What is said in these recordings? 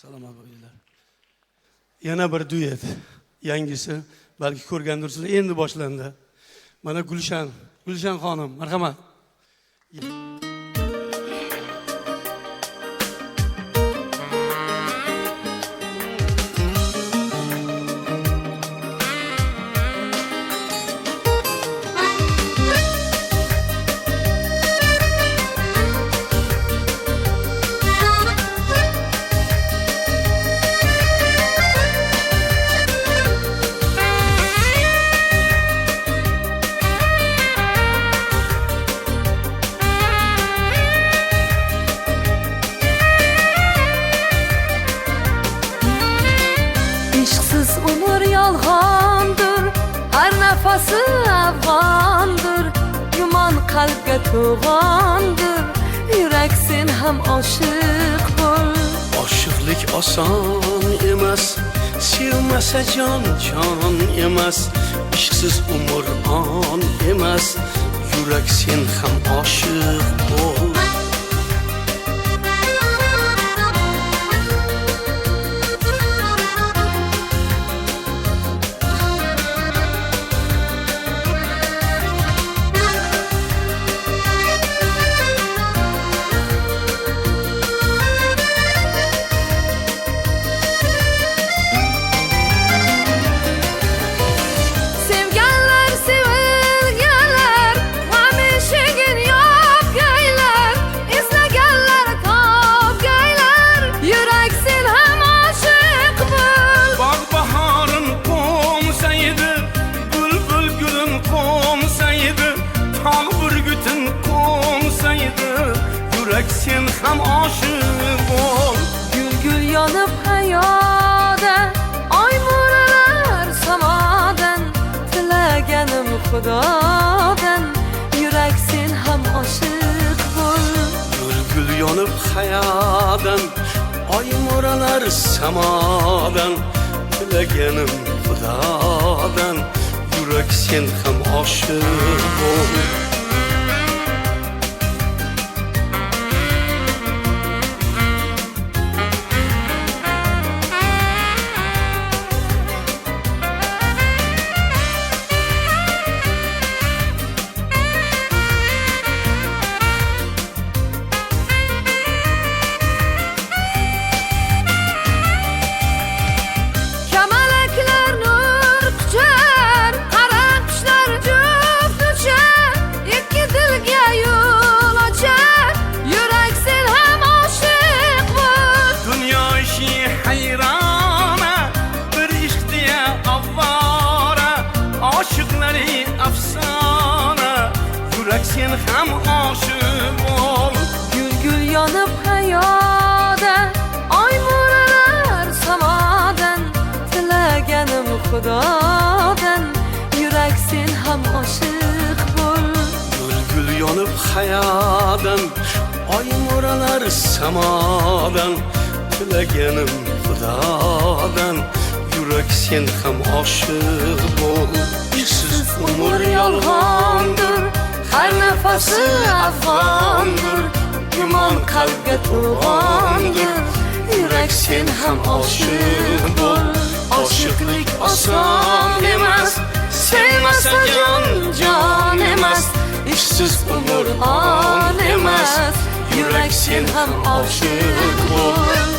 Salomat bo'linglar. Yana bir duet. Yangisi, balki ko'rgandirsizlar, endi boshlandi. Mana Gulshan xonim, marhamat. İşksiz umur yalğandır, her nefesi afgandır. Yuman kalbge tuğandır, yüreksin hem aşık bul. Aşıqlik oson emas, sevmasa jon emas. Ishqsiz umr on emas, yurak sen ham oshiq bo'l. Sevgenler sevilgenler, hemşegin yap geyler. İzlegenler tap geyler, yüreksin hem aşık bul. Bak baharın qo'msaydi, bulbul gulin qo'msaydi, tog' burgutin qo'msaydi, yurak sen ham oshiq bo'l. Gül gül yanıp hayada, ay moralar samadan. Tilegenim Xudodan, yüreksin hem aşık bul. Gül yonib hayodan, oy mo'ralar samodan. Tilaganim Xudodan, yurak sen ham oshiq bo'l. Kemalekler nur kuchar, qara qushlar juft uchar. İki dilga yo'l ochar, yureksin hem aşık bul. Dunyo ishi hayrona, bir ishq deya avvora. Oshiqlari afsona, yurak sen ham oshiq bo'l. Gül gül yanıp hayada, ay moralar samadan. Tilegenim Xudodan, yüreksin hem aşık bul. Gül yonib hayodan, oy mo'ralar samodan. Tilaganim Xudodan, yurak sen ham oshiq bo'l. Ishsiz umr yolg'ondir, her nefesi afgandır. Yuman kalbge tuğandır, yürek sen hem aşık bul. Oshiqlik oson emas, sevmasa jon emas. Ishsiz umr on emas, yurak sen ham oshiq bo'l.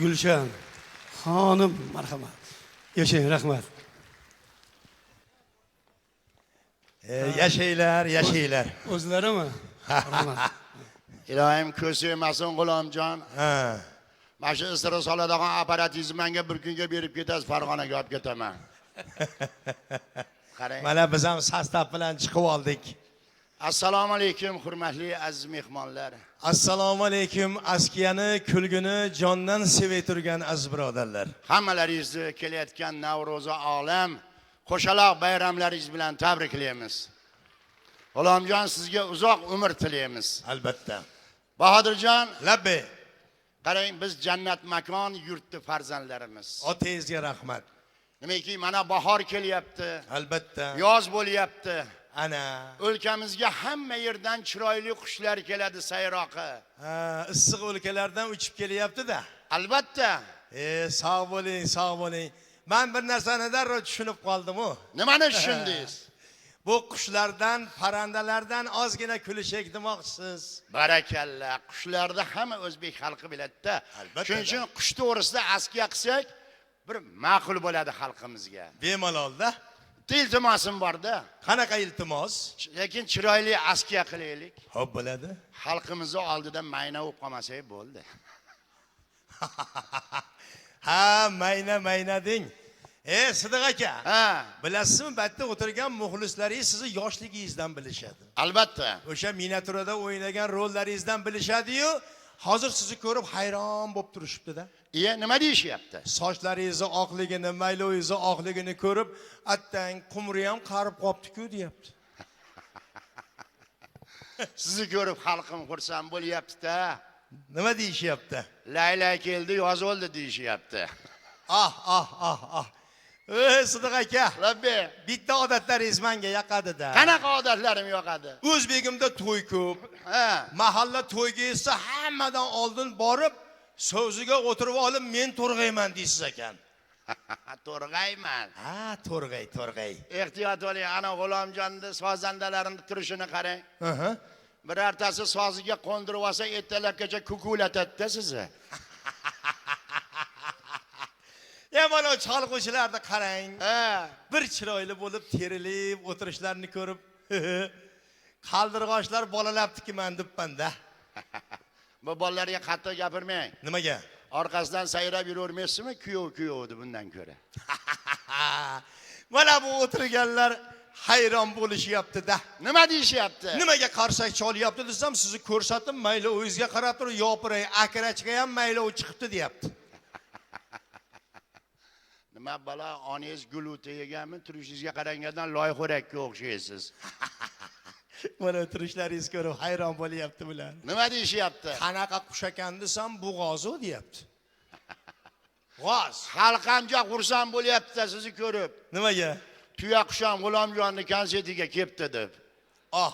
Gulshan xonim, marhamat. Yashang, rahmat. Yaşaylar. O'zlarimi? Rahmat. İlohim ko'z yemasin G'ulomjon. Ha. Mana shu isra soladigan apparatizmanga bir kunga berib ketasiz, Farg'onaga olib ketaman. Qarang. Mana biz ham sostav bilan chiqib oldik. Assalomu alaykum, hurmatli aziz mehmonlar. Assalomu alaykum, askiyani, kulgini jondan sevib turgan aziz birodarlar. Hammalaringizni kelayotgan Navro'za olam qo'shaloq bayramlaringiz bilan tabriklaymiz. G'ulomjon, sizga uzoq umr tilaymiz. Albatta. Bahodirjon, Labbi, qarang, biz jannat makon yurtni farzandlarimiz. otangizga rahmat. Nimaki mana bahor kelyapti, Albatta. yoz bo'lyapti. Ana. O'lkamizga hamma yerdan chiroyli qushlar keladi sayroqi. Ha, issiq o'lkalardan uchib kelyapti-da. Albatta. Sog' bo'ling, sog' bo'ling. Men bir narsani darrov tushunib qoldim-ku. Nimani tushundingiz? Bu qushlardan, parandalardan ozgina kulishak demoqchisiz. Barakalla. Qushlarni hamma o'zbek xalqi biladi-da. Albatta. Shuning uchun qush to'g'risida askiya qilsak, bir ma'qul bo'ladi xalqimizga. Bemalolda. Iltimosim bor-da. Qanaqa iltimos? Lekin chiroyli askiya qilaylik. Xo'p bo'ladi. Xalqimizni oldida mayna bo'lib qolmasak bo'ldi. Ha, mayna deng. Sidiq aka. Ha, Bilasizmi, bu yerda o'tirgan muxlislaringiz sizni yoshligingizdan bilishadi. albatta. O'sha miniaturada o'ynagan rollaringizdan bilishadi-yu, hozir sizni ko'rib hayron bo'lib turishibdi-da. Nima deyishyapti? Sochlaringizni oqligini, mayloyingizni oqligini ko'rib, attang qumri ham qarib qopti-ku, deyapti. Sizni ko'rib xalqim xursand bo'lyapti-da. Nima deyishyapti? Layla keldi, yoz oldi deyishyapti. Ah. Sidiq aka. Rabbi, Bitta odatlaringiz menga yoqadi-da. qanaqa odatlarim yoqadi? O'zbegimda to'y ko'p. Ha, Mahalla to'yga esa hammadan oldin borib, so'ziga o'tirib olib, men to'rg'ayman deysiz ekan. to'rg'ayman. Ha, to'rg'ay. Ehtiyot bo'ling, ana G'ulomjonni sozandalarini turishini qarang. Aha. Birartasi soziga qo'ndirib olsa, ertalabgacha kukulatadi-da sizni. Mana o chalg'uvchilarni qarang. Ha, Bir chiroyli bo'lib, terilib o'tirishlarini ko'rib, qaldirg'ochlar bolalabdiki men debman-da. bu bolalarga qattiq gapirmang. Nimaga? Orqasidan sayrab yuravermaysizmi? Kuyov deb bundan ko'ra. Mana bu o'tirganlar hayron bo'lishyapti-da. Nima deyishyapti? Nimaga qarsak cholyapti desam, sizni ko'rsatib, mayli o'zingizga qarab turib, yopiray, akrachga ham mayli u chiqibdi, deyapti. Nima bala, onangiz guluti yeganmi? Turishingizga qarangandan loyxo'rakka o'xshaysiz. Mana o'tirishlaringiz ko'rib hayron bo'lyapti bular. Nima deyishyapti? Qanaqa qush ekan desam, bu g'ozu, deyapti. G'oz. Xalq ham juda xursand bo'lyapti sizni ko'rib. Nimaga? Tuya qush ham G'ulomjonni konsertiga kelibdi deb. Ah.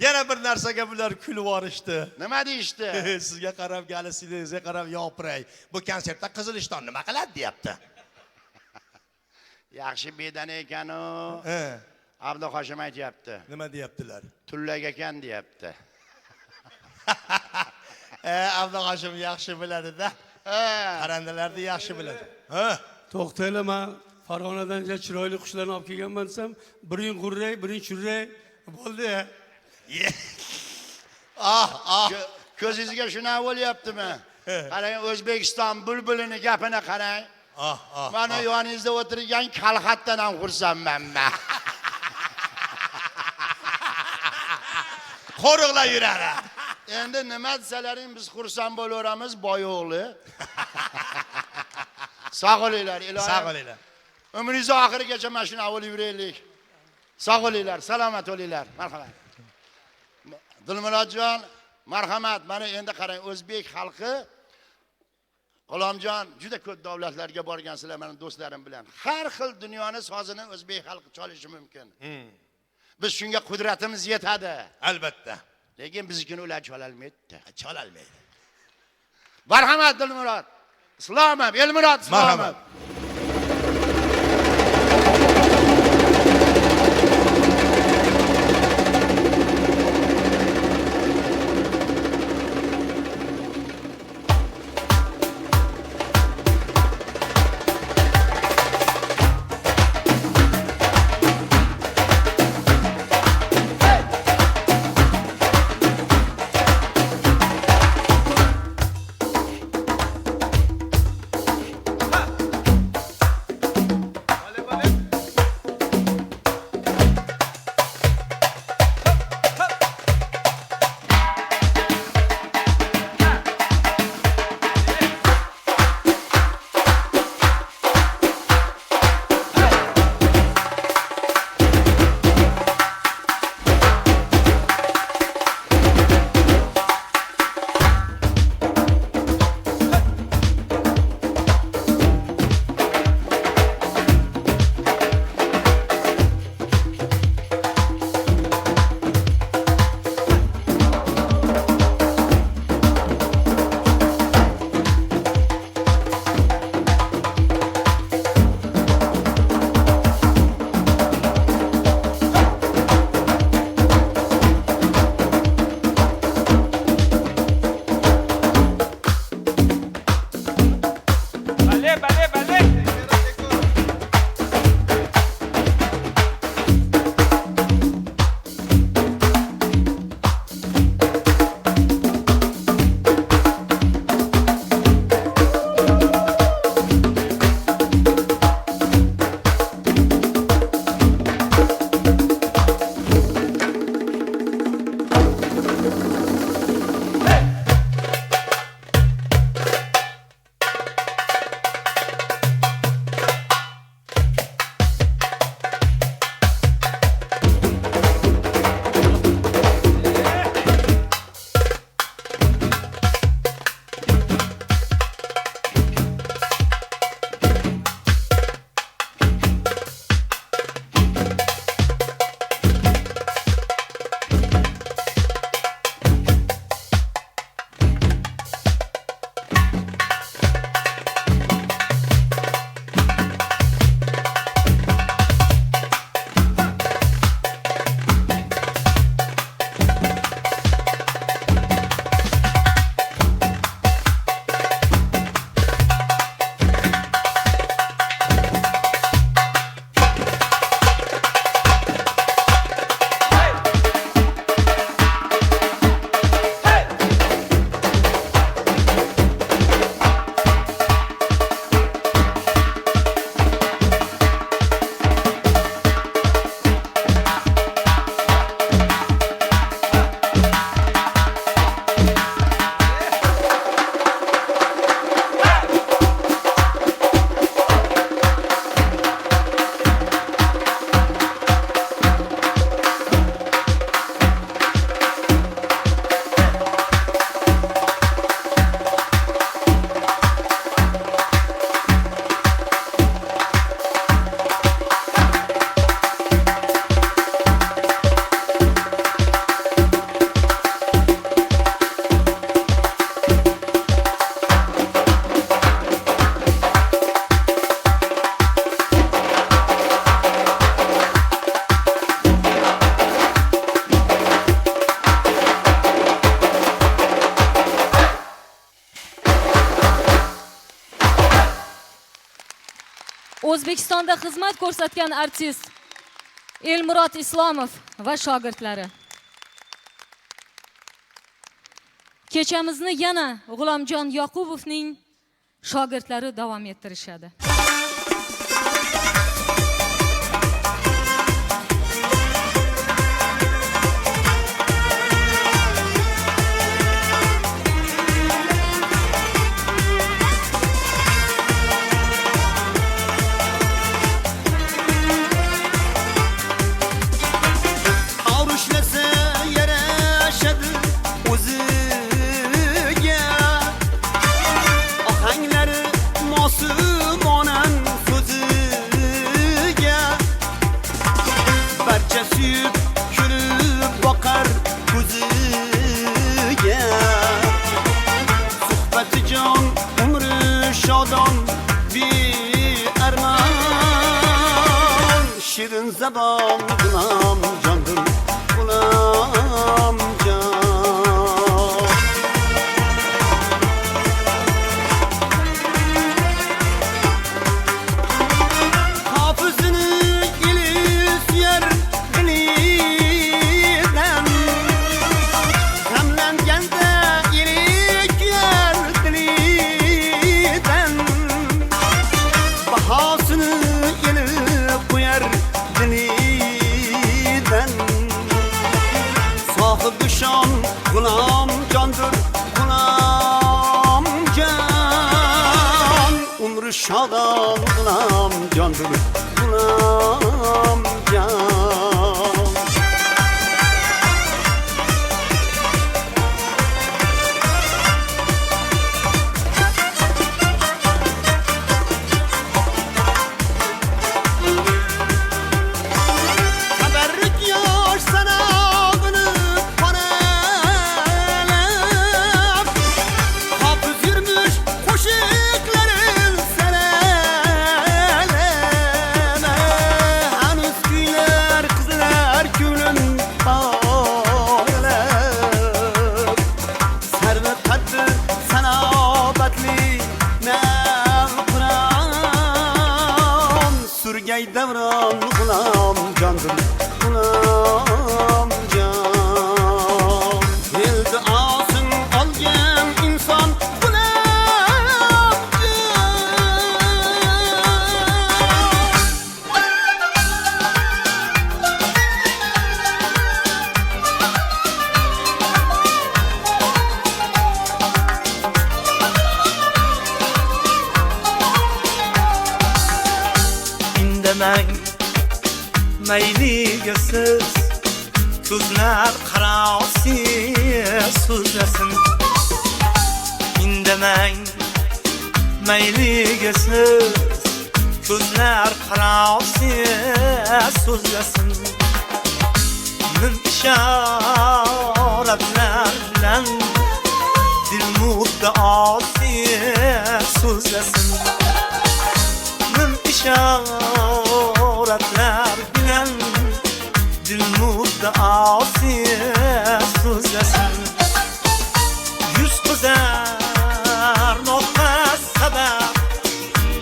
Yana bir narsaga bular kulib yorishdi. Nima deyishdi? Sizga qarab, galisingizga qarab yopiray. Bu konsertda Qizilishton nima qiladi, deyapti. Yaxshi bedana ekan-u. Abduhoshim aytayapti. Nima deyaptilar? Tullag ekan deyapti. Abduhoshim yaxshi biladi-da. Parandalarni yaxshi biladi. To'xtaylar, men Farg'onadan chiroyli qushlarni olib kelganman desam, biring g'urray, biring churray bo'ldi. Ko'zingizga shunaqa bo'lyaptimi? Qarang, O'zbekiston bulbulini gapini qarang. Mana yoningizda o'tirgan kalxatdan ham xursandman men. Qo'riqlar yuradi. Endi nima desalaring biz xursand bo'laveramiz, boyo'g'li. Sog' bo'linglar, ilohim. Sog' bo'linglar. Umringiz oxirigacha mana shuna bo'lib yuraylik. Sog' bo'linglar, salomat bo'linglar. Marhamat. Dilmurodjon, marhamat. Mana endi qarang, o'zbek xalqi G'ulomjon juda ko'p davlatlarga borgansizlar, meni do'stlarim bilan. Har xil dunyoning sozini o'zbek xalqi chalishi mumkin. Biz shunga qudratimiz yetadi. Albatta. Lekin biznikini ular chololmaydi. Chololmaydi. Marhamat Dilmurod. Islomov, Elmurod, Islomov. O'zbekistonda xizmat ko'rsatgan artist Elmurod Islomov va shogirdlari. Kechamizni yana G'ulomjon Yoqubovning shogirdlari davom ettirishadi. Şirin zaman G'ulom jondir, G'ulom jon. Hafızını ilis yer dilinden, Gamlanganda ilik yer dilinden, Bahosini ilib qo'yar dilidan. Sohibi shon G'ulom jondir, G'ulom jon. Umri shodon G'ulom jondir, G'ulom jon. Davron G'ulom jondir, G'ulom jon. El duosin olgan inson G'ulom jon. Indamang mayliga siz, ko'zlar qarosiz so'zlasin. Indamang mayliga siz, ko'zlar qarosiz so'zlasin. Min ishoratlar bilan dil muddaosiz so'zlasin. Min ishoratlar bilan dil muddaosiz so'zlasin. Yuz qizarmoqqa sabab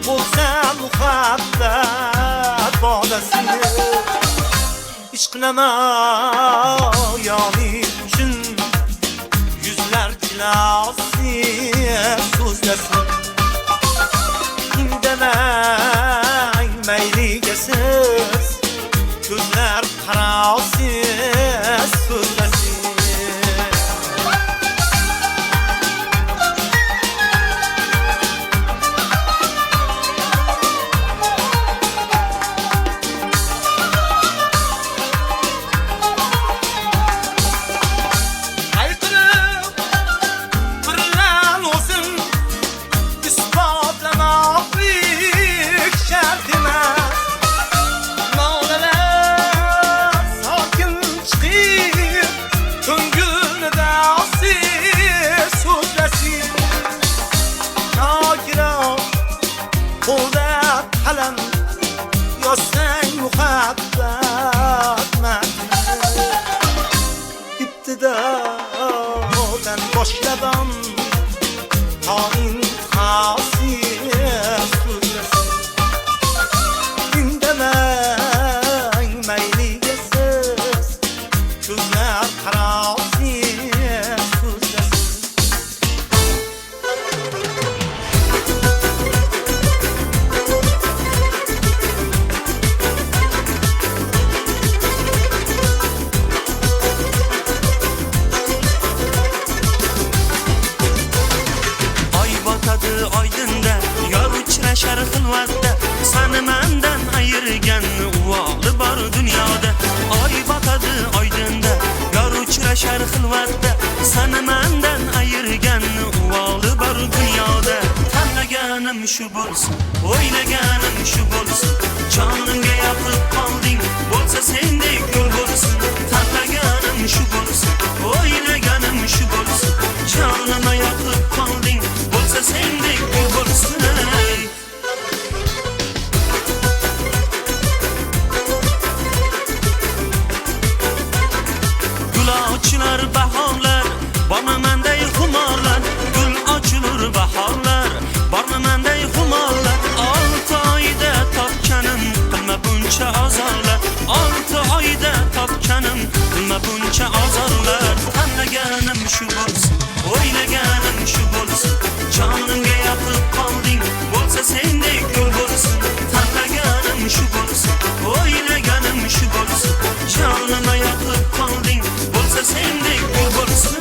bo'lsa muhabbat bodasi. Ishq namoyoni uchun yuzlar jilosiz so'zlasin. Indamang mayliga siz, ko'zlar qarosiz so'zlasin. İptidadan başladan ta intihasız so'zlasin. yashar xilvatda seni mendan ayirgan uvoli bor dunyoda tanlaganim shu bo'lsin o'ylaganim shu bo'lsin jonimga yoqib qolding bo'lsa sendek yo'l bo'lsin tanlaganim shu bo'lsin o'ylaganim shu bo'lsin jonimga yoqib qolding bo'lsa sendek yo'l bo'lsin Gul ochilur bahorlar, bormi menday xumorlar. Gul ochilur bahorlar, bormi menday xumorlar. 6 oyda topganim qilma buncha azorlar. 6 oyda topganim qilma buncha azorlar. Tanlaganim shu bo'lsin, o'ylaganim shu bo'lsin. Jonimga yoqib qolding, bo'lsa sendek yo'l bo'lsin. Tanlaganim shu bo'lsin, o'ylaganim shu bo'lsin. Jonimga yoqib qolding, bo'lsa sendek yo'l bo'lsin.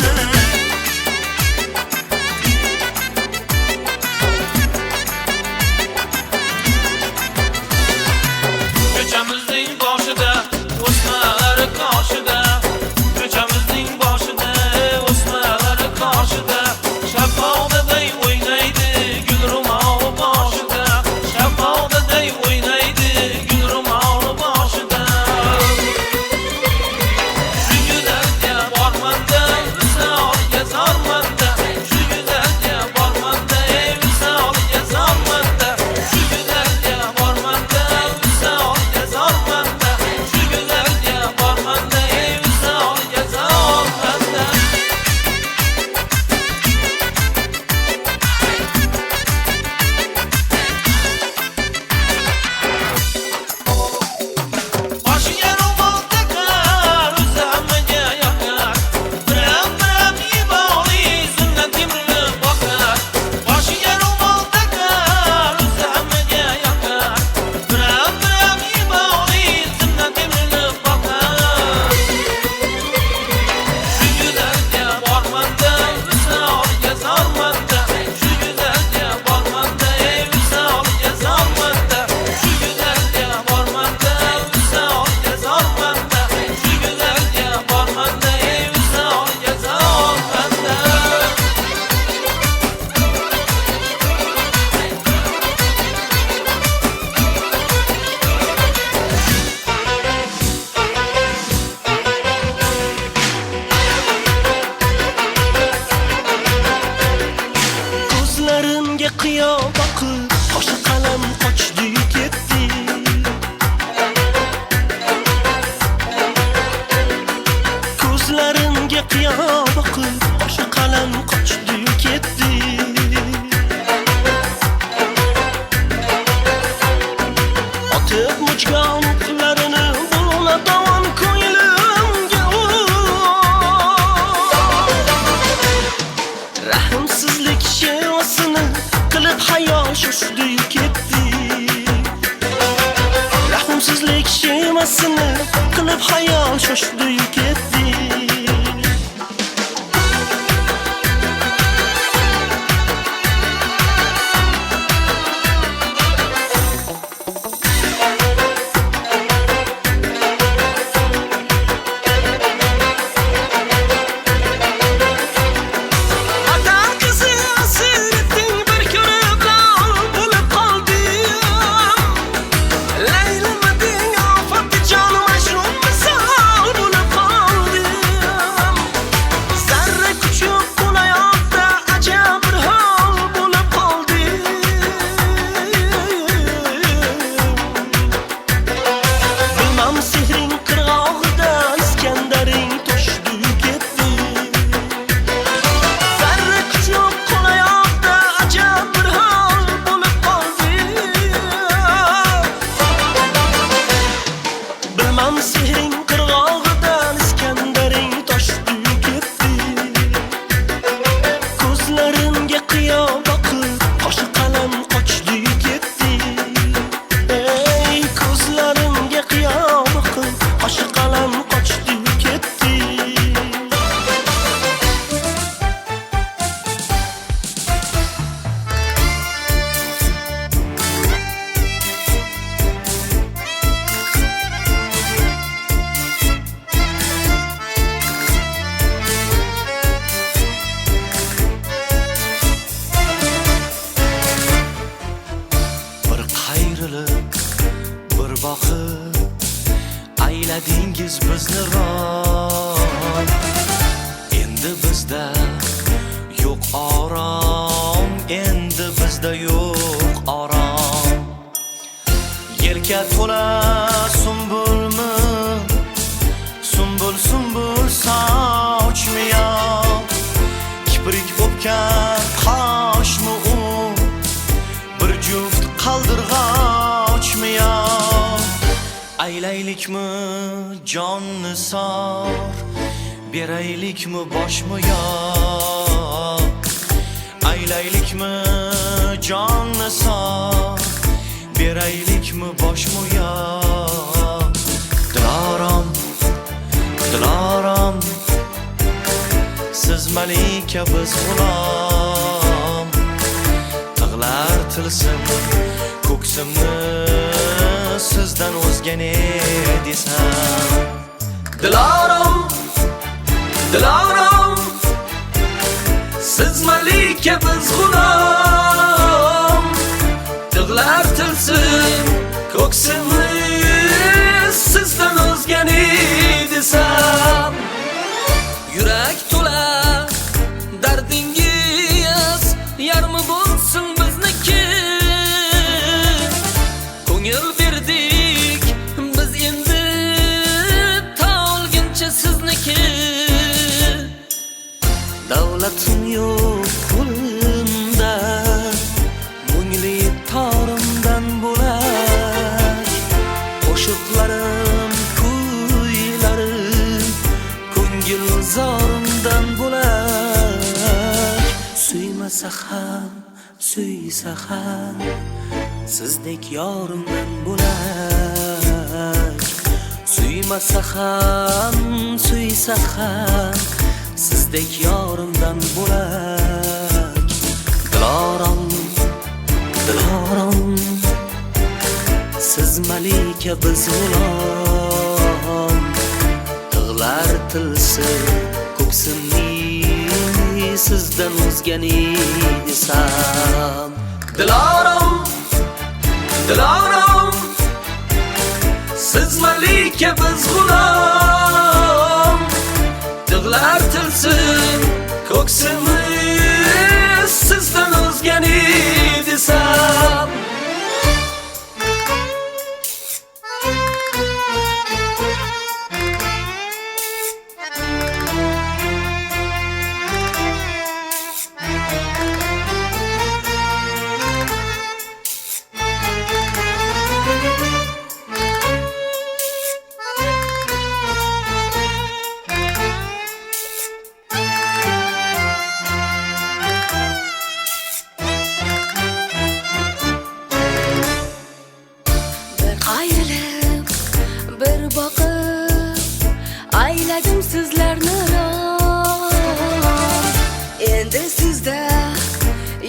Ko'chamizning boshida o'smalar qoshida, ko'chamizning boshida o'smalar qoshida, shaffofdaday o'ynaydi gul ro'moli boshida, shaffofdaday o'ynaydi gul ro'moli boshida. Shu go'zalga bormanda visolga zormanda, shu go'zalga bormanda visolga zormanda, shu go'zalga bormanda visolga zormanda, shu go'zalga bormanda visolga zormanda. Boshiga ro'mol taqar, o'zi hammaga yoqar. Biram-biram iboli zimdan temrilib boqar. Boshiga ro'mol taqar, o'zi hammaga yoqar. Biram-biram iboli zimdan temrilib boqar. Shu go'zalga bormanda visolga zormanda, shu go'zalga bormanda visolga zormanda, shu go'zalga bormanda visolga zormanda, shu go'zalga bormanda visolga zormanda. Ko'zlarimga qiyo boqib qo'sha qalam qochdi ketdi. Ko'zlarimga qiyo boqib qo'sha qalam qochdi ketdi. Otib muchgan qo'llarini bo'lma tovon ko'nglimga rahmsizlik shevasini qilib hayo shoshdi ketdi. Rahmsizlik shevasini qilib hayo shoshdi ketdi. Vatan qizi hasreting bir ko'rib lol bo'lib qoldim. Laylimading ofat jon mash'um misol bo'lib qoldim. boqib ayladingiz bizni ron. Endi bizda yo'q orom, endi bizda yo'q orom. Yelka to'la sumbulmi, sumbul sumbul sochmi yo, kiprik o'pgan qoshmi u, bir juft qaldirg'ochmi yo. Aylaylikmi jonni sor, beraylikmi boshmi yo. Aylaylikmi jonni sor, beraylikmi boshmi yo. Dilorom, dilorom, siz malika biz g'ulom. Tig'lar tilsin ko'ksimni, sizdan o'zga ne desam. Dilorom, dilorom, siz malika biz g'ulom. Tig'lar tilsin ko'ksimni, sizdan o'zga ne desam. Yurak to'la dardingiz, yarmi bo'lsin bizniki. Ko'ngil berdik biz endi, tolguncha sizniki. Davlatim yo'q qo'limda, mungli torimdan bo'lak. Qo'shiqlarim, kuylarim, ko'ngil zorimdan bo'lak. Suymasa ham, suysa ham, sizdek yorimdan bo'lak. Suymasa ham, suysa ham, sizdek yorimdan bo'lak. Dilorom, dilorom, siz malika biz g'ulom. Tig'lar tilsin ko'ksimni, sizdan o'zga ne desam. Dilorom, dilorom, siz malika biz g'ulom. Tig'lar tilsin ko'ksimni, sizdan o'zga ne desam. Ayilib, bir boqib, ayladim sizlarni ron. Endi sizda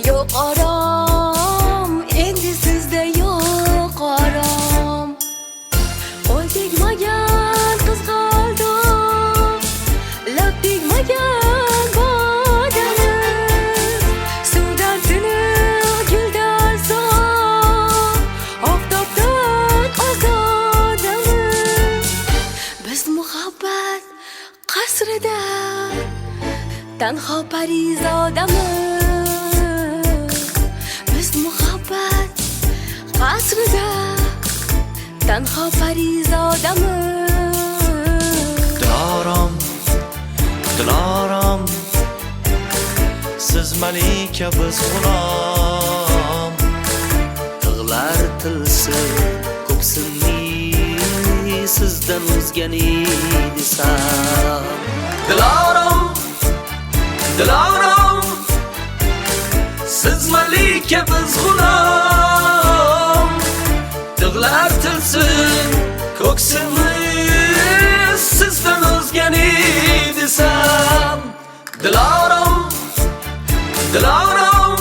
yo'q orom, endi sizda yo'q orom. Qo'l tegmagan qizg'aldoq, lab tegmagan bodamiz. Suvdan tiniq, guldan sof, oftobdan ozodamiz. Biz muhabbat qasrida tanho parizodamiz. Biz muhabbat qasrida tanho parizodamiz. Dilorom, dilorom, siz malika biz g'ulom. Tig'lar tilsin ko'ksimni, sizdan o'zga ne desam. Dilorom, dilorom, siz malika biz g'ulom. Tig'lar tilsin ko'ksimni, sizdan o'zga ne desam. Dilorom, dilorom,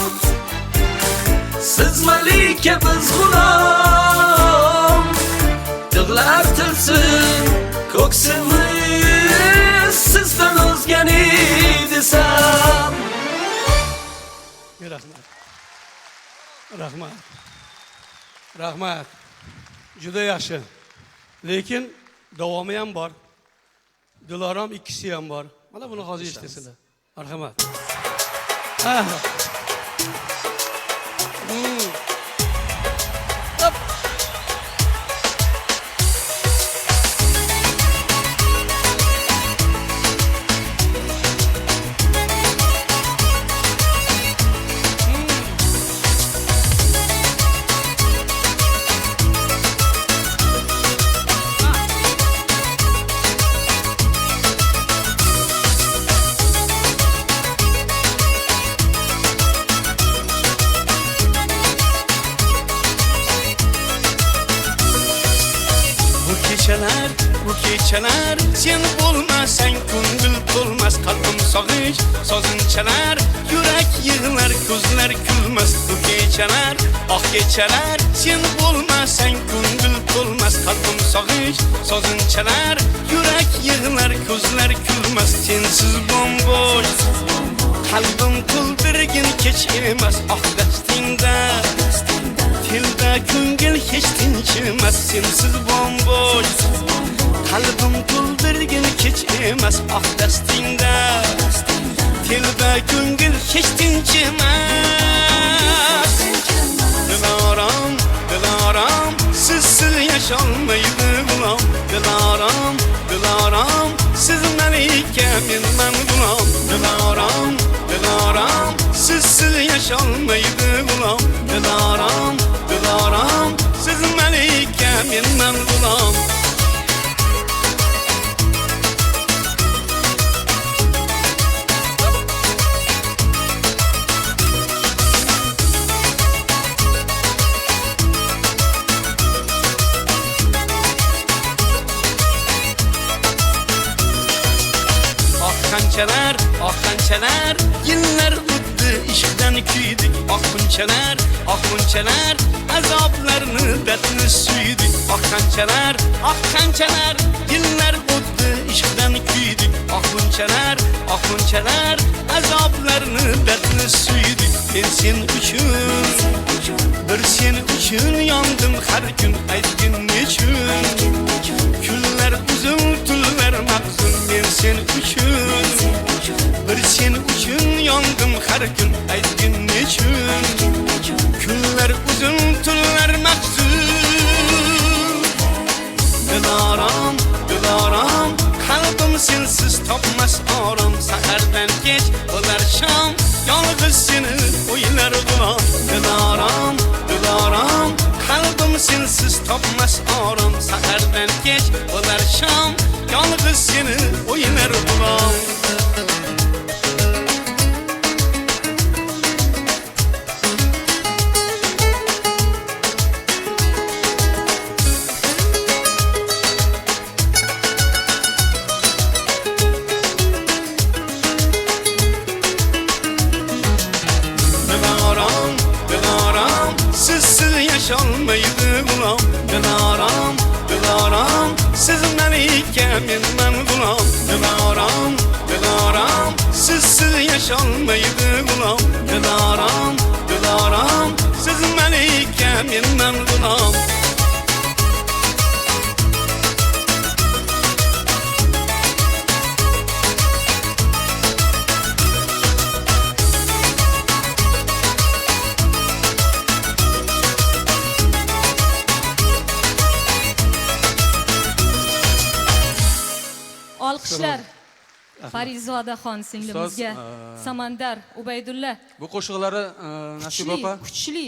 siz malika biz g'ulom. Tig'lar tilsin ko'ksimni, sizdan o'zga ne desam. Rahmat. Rahmat. Rahmat. Juda yaxshi. Lekin davomi ham bor. Dilorom ikkisi ham bor. Mana buni hozir eshitasizlar. Marhamat. Bu kechalar sen bo'lmasang ko'ngil to'lmas, qalbim sog'ish sozunchalar, yurak yig'lar, ko'zlar kulmas. Bu kechalar, oh kechalar sen bo'lmasang ko'ngil to'lmas, qalbim sog'ish sozunchalar, yurak yig'lar, ko'zlar kulmas. Sensiz bombosh qalbim to'ldirgin kech emas, oh dastingda tilda ko'ngil hech tinchimas. Sensiz bombosh qalbim to'ldirgin kech emas, oh dastingda tilda ko'ngil hech tinchimas. Dilorom, dilorom, sizsiz yasholmaydi g'ulom. Dilorom, dilorom, siz malika, men g'ulom. Dilorom, dilorom, sizsiz yasholmaydi g'ulom. Dilorom, dilorom, siz malika, men g'ulom. Qanchalar yillar o'tdi, ishqdan kuydik. Bunchalar azoblarni dardni suydik. Qanchalar yillar o'tdi, ishqdan kuydik. Bunchalar azoblarni dardni suydik. Men sen uchun, bir sen uchun yondim har kun, aytgin nechun. Kunlar uzun, tunlar mahzun, men sen uchun, bir sen uchun yondim har kun, aytgin nechun. Kunlar uzun, tunlar mahzun. Dilorom, dilorom, qalbim sensiz topmas orom. Sahardan kech bo'lar shom, yolg'iz seni o'ylar g'ulom. Dilorom, dilorom, qalbim sensiz topmas orom. Sahardan kech bo'lar shom, yolg'iz seni o'ylar g'ulom. Yasholmaydi g'ulom. Dilorom, dilorom, siz malika, men g'ulom. Dilorom, dilorom, sizsiz yasholmaydi g'ulom. Dilorom, dilorom, siz malika, men g'ulom. Olqishlar Farizodaxon singlimizga, Samandar Ubaydulla. Bu qo'shiqlari Nasib opa, kuchli.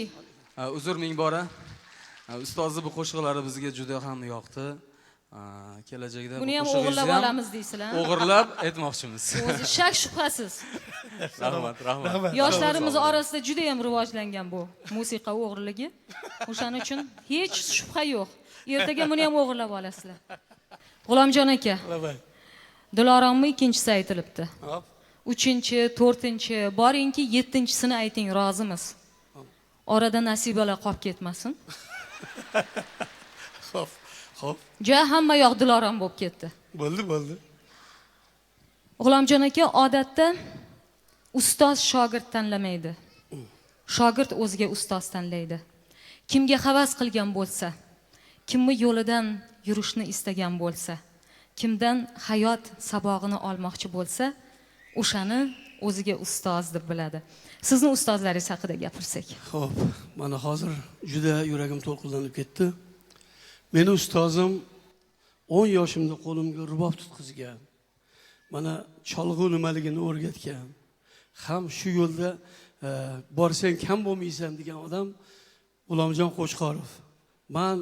uzr ming bora. Ustozni bu qo'shiqlari bizga juda ham yoqdi. Kelajakda buni ham o'g'irlab olamiz deysizlar. O'g'irlab aytmoqchimiz. O'zi shak shubhasiz. Rahmat. Yoshlarimiz orasida juda ham rivojlangan bu musiqa o'g'irligi. O'shaning uchun hech shubha yo'q. Ertaga buni ham o'g'irlab olasizlar. G'ulomjon aka. Dilorommi ikkinchisi aytilibdi. 3-chi, 4-chi, boringki 7-chisini ayting, rozimiz. Orada nasibalar qolib ketmasin. Xo'p. Ja hamma yoq Dilorom bo'lib ketdi. Bo'ldi. G'ulomjon aka, odatda ustoz shogird tanlamaydi. Shogird o'ziga ustoz tanlaydi. Kimga havas qilgan bo'lsa, kimni yo'lidan yurishni istagan bo'lsa, kimdan hayot sabog'ini olmoqchi bo'lsa, o'shani o'ziga ustoz deb biladi. Sizni ustozlaringiz haqida gapirsak. Xo'p, mana hozir juda yuragim to'lqinlanib ketdi. Meni ustozim 10 yoshimda qo'limga rubob tutqizgan. Mana cholg'u nimaligini o'rgatgan. Ham shu yo'lda borsang kam bo'lmaysan degan odam G'ulomjon Qo'chqorov. Men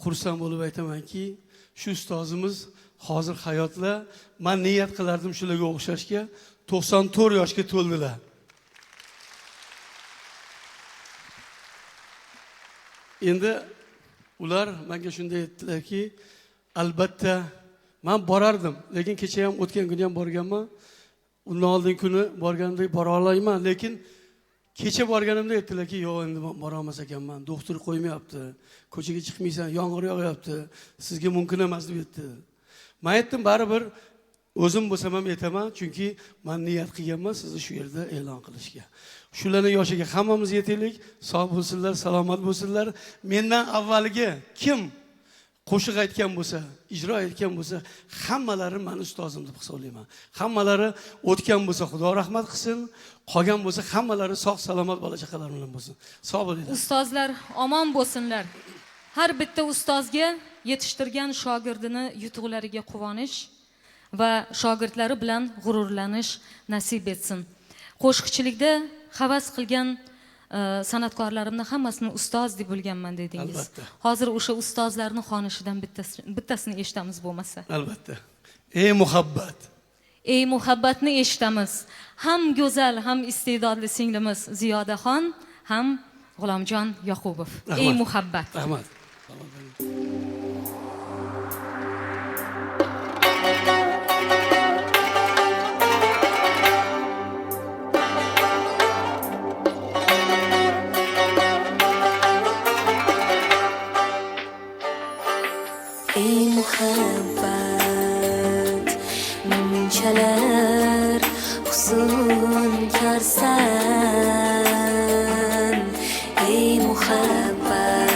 xursand bo'lib aytamanki, shu ustozimiz hozir hayotda, men niyat qilardim shularga o'xshashga, 94 yoshga to'ldilar. Endi ular menga shunday aytdilarki, albatta men borardim, lekin kecha ham o'tgan kuni ham borganman. Undan oldingi kuni borganda bora olmayman, lekin kecha borganimda aytdilarki, yo'q, endi bora olmas ekanman. Doktor qo'ymayapti. Ko'chaga chiqmaysan, yomg'ir yog'yapti. Sizga mumkin emas deb aytdi. Men aytdim, baribir o'zim bo'lsam ham aytaman, chunki men niyat qilganman sizni shu yerda e'lon qilishga. Shularning yoshiga hammamiz yetaylik, sog' bo'lsinlar, salomat bo'lsinlar. Mendan avvalgi kim qo'shiq aytgan bo'lsa, ijro etgan bo'lsa, hammalari meni ustozim deb hisoblayman. Hammalari o'tgan bo'lsa, Xudo rahmat qilsin, qolgan bo'lsa, hammalari sog' salomat bola chaqalar bilan bo'lsin. Sog' bo'linglar. Ustozlar omon bo'lsinlar. Har bitta ustozga yetishtirgan shogirdini yutuqlariga quvonish va shogirdlari bilan g'ururlanish nasib etsin. Qo'shiqchilikda havas qilgan san'atkorlarimni hammasini ustoz deb bilganman dedingiz. Albatta. Hozir o'sha ustozlarning xonishidan bittasini eshitamiz bo'lmasa. Albatta. Ey muhabbat. Ey muhabbatni eshitamiz. Ham go'zal, ham iste'dodli singlimiz Ziyodaxon, ham G'ulomjon Yoqubov. Ey muhabbat. Rahmat. ای محبت منچلر حسن کرسن ای محبت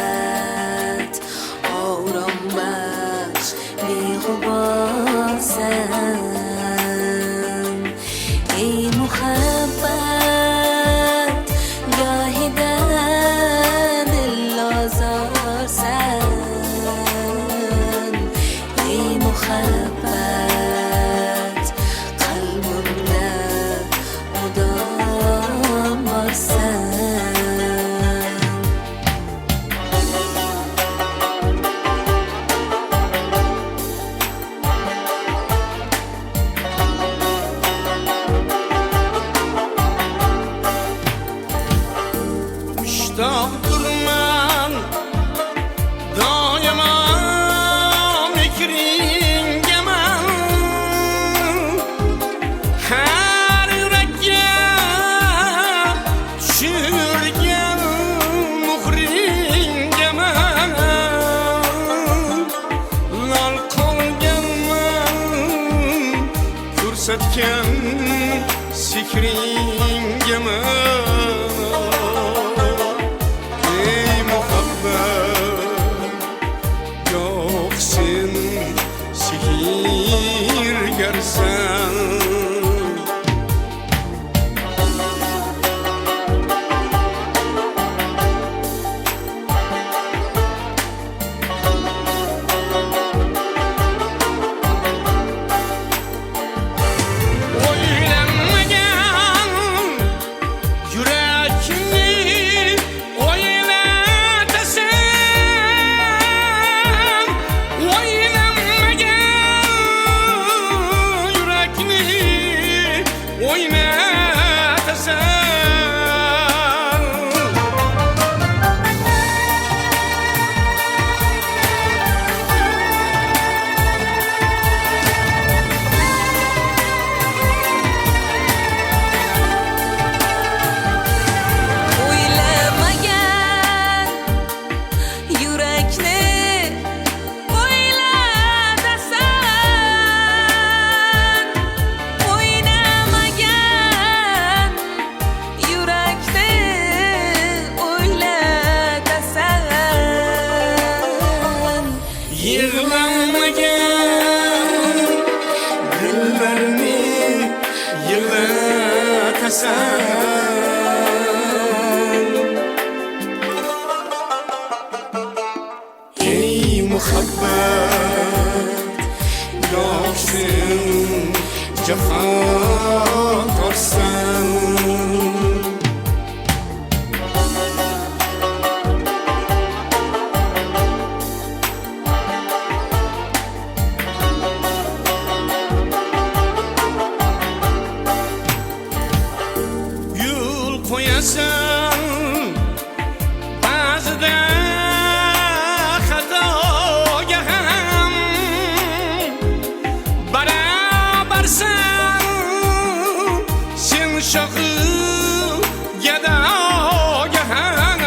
آرام بخش بی‌غبارسن ای محبت گاهی در دل آزارسن محبت قلبimda mudom borsan Mushtoqdirman doimo ko'rsatgan fikringga ey muhabbat yo'q sen sehrgarsan Yig'lamagan dillarni yig'latasan. Ey muhabbat, yo'qsin jahon torsan. Yo'l qo'yasan ba'zida xatoga ham, barabarsan sen shohi gadoga ham.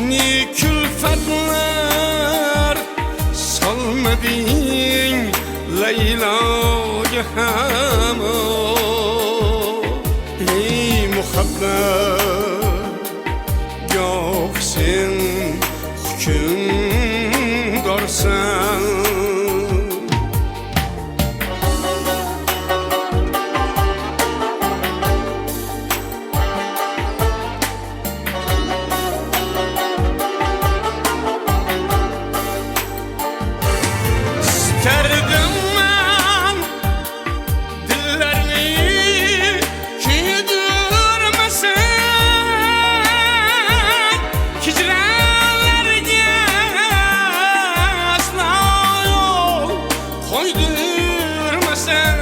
Ne kulfatlar solmading Layloga ham. Ey muhabbat, yo'q sen hukmdorsan. Isterdim ben dillerni kuydirmesen, hicranlarga asla yol koydurmasan.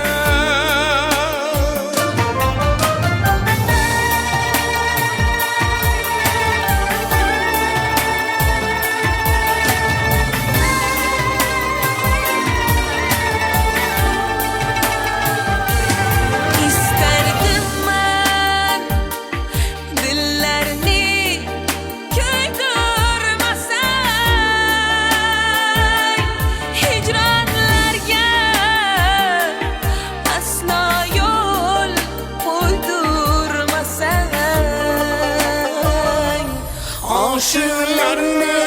İsterdim ben dillerini köydürmesen, hicranlarga asla yol koydurmasan. Aşıklarını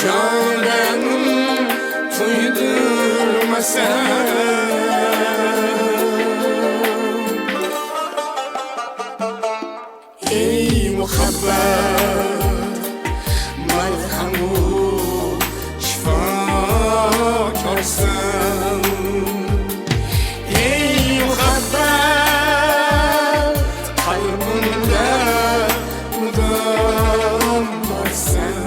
candan tuydurmasan. Ey muhabbat, malhamu shifokorsan. Ey muhabbat, qalbimda mudom borsan.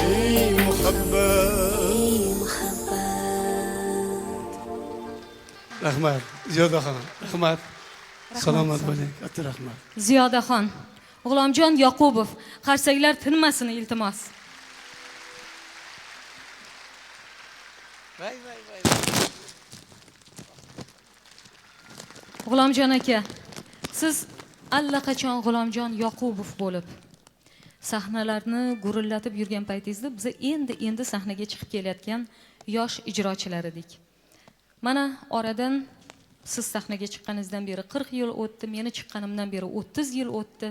Ey muhabbat. Rahmat, Ziyodaxon. Rahmat. Salomat bo'ling. Katta rahmat. Ziyodaxon, G'ulomjon Yoqubov, qarsaklar tinmasin iltimos. G'ulomjon aka, siz allaqachon G'ulomjon Yoqubov bo'lib sahnalarni gurillatib yurgan paytingizda biz endi sahnaga chiqib kelayotgan yosh ijrochilar edik. Mana oradan siz sahnaga chiqqaningizdan beri 40 yil o'tdi, meni chiqqanimdan beri 30 yil o'tdi.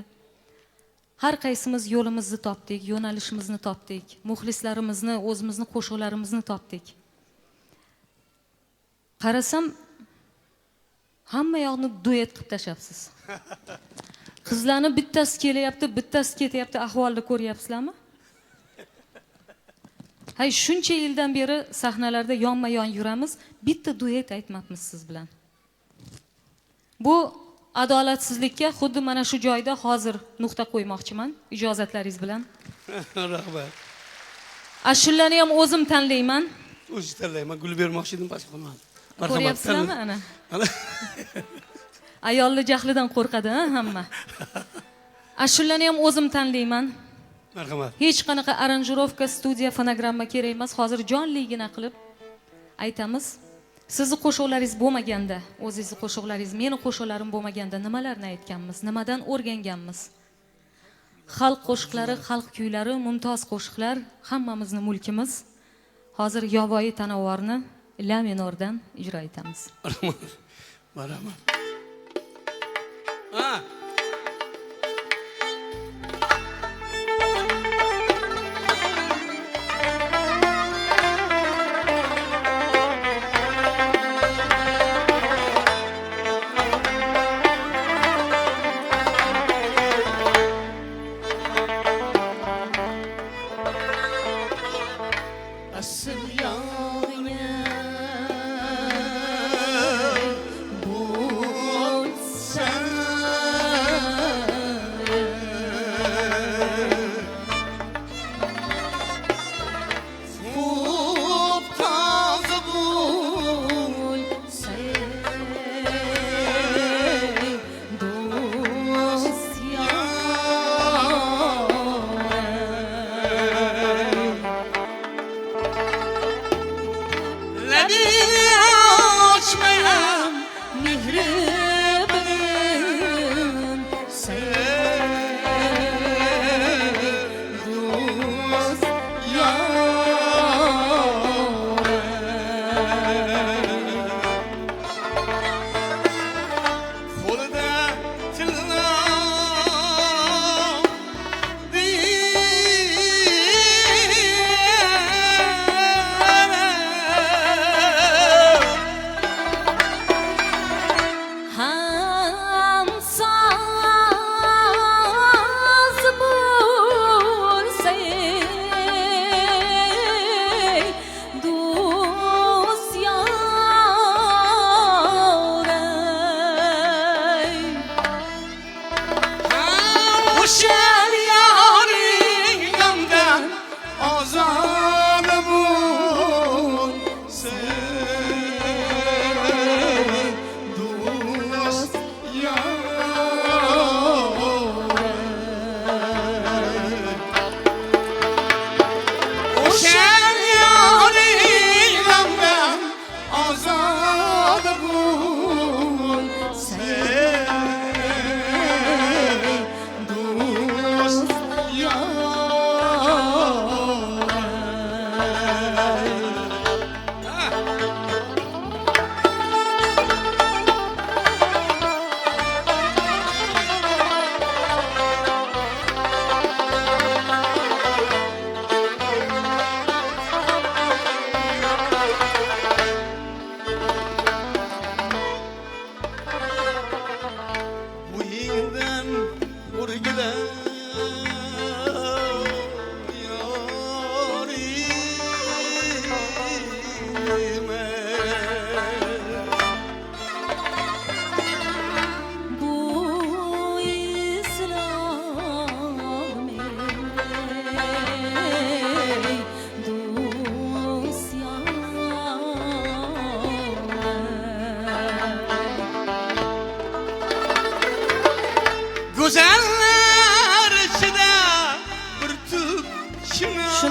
Har qaysimiz yo'limizni topdik, yo'nalishimizni topdik, muxlislarimizni, o'zimizni qo'shiqlarimizni topdik. Qarasam, hamma yoqni duet qilib tashlabsiz. Qizlarni bittasi kelyapti, bittasi ketyapti, ahvolni ko'ryapsizlarmi? Hay, shuncha yildan beri sahnalarda yonma-yon yuramiz, bitta duet aytmabmiz siz bilan. Bu adolatsizlikka xuddi mana shu joyda hozir nuqta qo'ymoqchiman, ijozatlaringiz bilan. Rahmat. Ashulani ham o'zim tanlayman. O'zingiz tanlayman, gul bermoqchi edim, boshqa qilmadim. Ko'ryapsizlarmi ana? Ayollar jahlidan qo'rqadi, hamma. Ashulani ham o'zim tanlayman. Marhamat. Hech qanaqa aranjirovka, studiya, fonogramma kerak emas. Hozir jonligina qilib aytamiz. Sizni qo'shiqlaringiz bo'lmaganda, o'zingizni qo'shiqlaringiz, meni qo'shiqlarim bo'lmaganda nimalarni aytganmiz, nimadan o'rganganmiz? Xalq qo'shiqlari, xalq kuylari, mumtoz qo'shiqlar hammamizning mulkimiz. Hozir Yovoyi tanovorni la minordan ijro etamiz. Marhamat.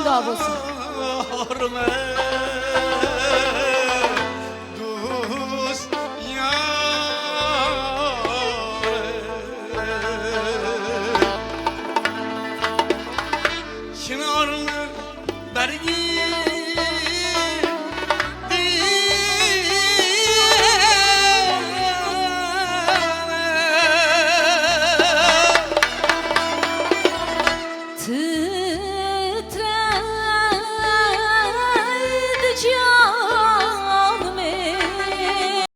fido bo'lsin. Do'st chinorni bargi